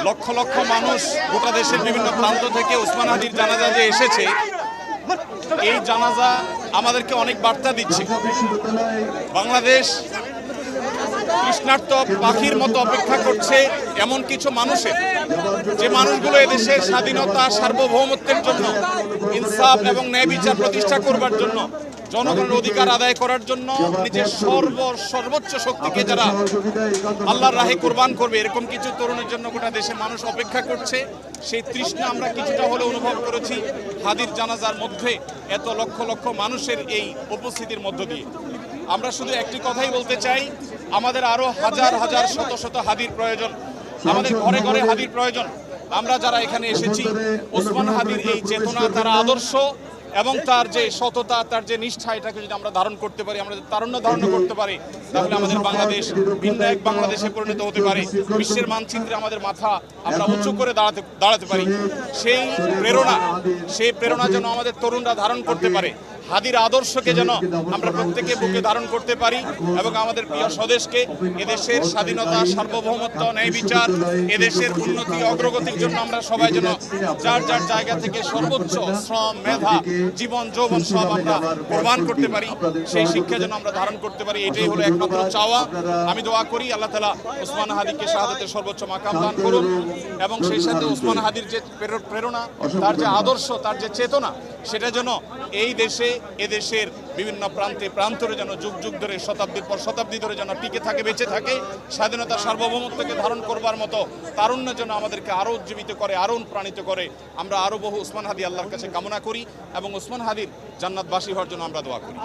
লক্ষ লক্ষ মানুষ গোটা দেশের বিভিন্ন প্রান্ত থেকে ওসমান হাদির জানাজা যে এসেছে, এই জানাজা আমাদেরকে অনেক বার্তা দিচ্ছে। বাংলাদেশ তৃষ্ণার্ত পাখির মতো অপেক্ষা করছে এমন কিছু মানুষের, যে মানুষগুলো এদেশের স্বাধীনতা সার্বভৌমত্বের জন্য, ইনসাফ এবং ন্যায় বিচার প্রতিষ্ঠা করবার জন্য, জনগণের অধিকার আদায় করার জন্য নিজের সর্বোচ্চ শক্তিকে যারা আল্লাহর রাহে কোরবান করবে, এরকম কিছু তরুণের জন্য গোটা দেশের মানুষ অপেক্ষা করছে। সেই তৃষ্ণা আমরা কিছুটা হলে অনুভব করেছি হাদির জানাজার মধ্যে, এত লক্ষ লক্ষ মানুষের এই উপস্থিতির মধ্য দিয়ে। আমরা শুধু একটি কথাই বলতে চাই, আমাদের আরো হাজার হাজার শত শত হাদির প্রয়োজন, আমাদের ঘরে ঘরে হাদির প্রয়োজন। আমরা যারা এখানে এসেছি, ওসমান হাদির এই চেতনা, তার আদর্শ এবং তার যে সততা, তার যে নিষ্ঠা, এটাকে যদি আমরা ধারণ করতে পারি, আমরা যদি তারুণ্য ধারণ করতে পারি, তাহলে আমাদের বাংলাদেশ ভিন্ন এক বাংলাদেশে পরিণত হতে পারে। বিশ্বের মানচিত্রে আমাদের মাথা আমরা উঁচু করে দাঁড়াতে পারি। সেই প্রেরণা যেন আমাদের তরুণরা ধারণ করতে পারে। হাদির আদর্শকে যেন আমরা প্রত্যেকে বুকে ধারণ করতে পারি এবং আমাদের প্রিয় স্বদেশকে, এদেশের স্বাধীনতা, সার্বভৌমত্ব, ন্যায় বিচার, এদেশের উন্নতি অগ্রগতির জন্য আমরা সবাই যেন যার যার জায়গা থেকে সর্বোচ্চ শ্রম, মেধা, জীবন, যৌবন সব আমরা প্রমাণ করতে পারি। সেই শিক্ষা যেন আমরা ধারণ করতে পারি, এটাই হলো একমাত্র চাওয়া। আমি দোয়া করি আল্লাহ তাআলা ওসমান হাদিকে শাহাদাতের সর্বোচ্চ মাকাম দান করুন এবং সেই সাথে ওসমান হাদির যে প্রেরণা, তার যে আদর্শ, তার যে চেতনা, সেটা যেন এই দেশে, এদেশের বিভিন্ন প্রান্তে প্রান্তরে যেন যুগ যুগ ধরে, শতাব্দীর পর শতাব্দী ধরে যেন টিকে থাকে, বেঁচে থাকে। স্বাধীনতা সার্বভৌমত্বকে ধারণ করবার মতো তারুণ্য যেন আমাদেরকে আরও উজ্জীবিত করে, আরও অনুপ্রাণিত করে। আমরা আরও বহু ওসমান হাদি আল্লাহর কাছে কামনা করি এবং ওসমান হাদির জান্নাতবাসী হওয়ার জন্য আমরা দোয়া করি।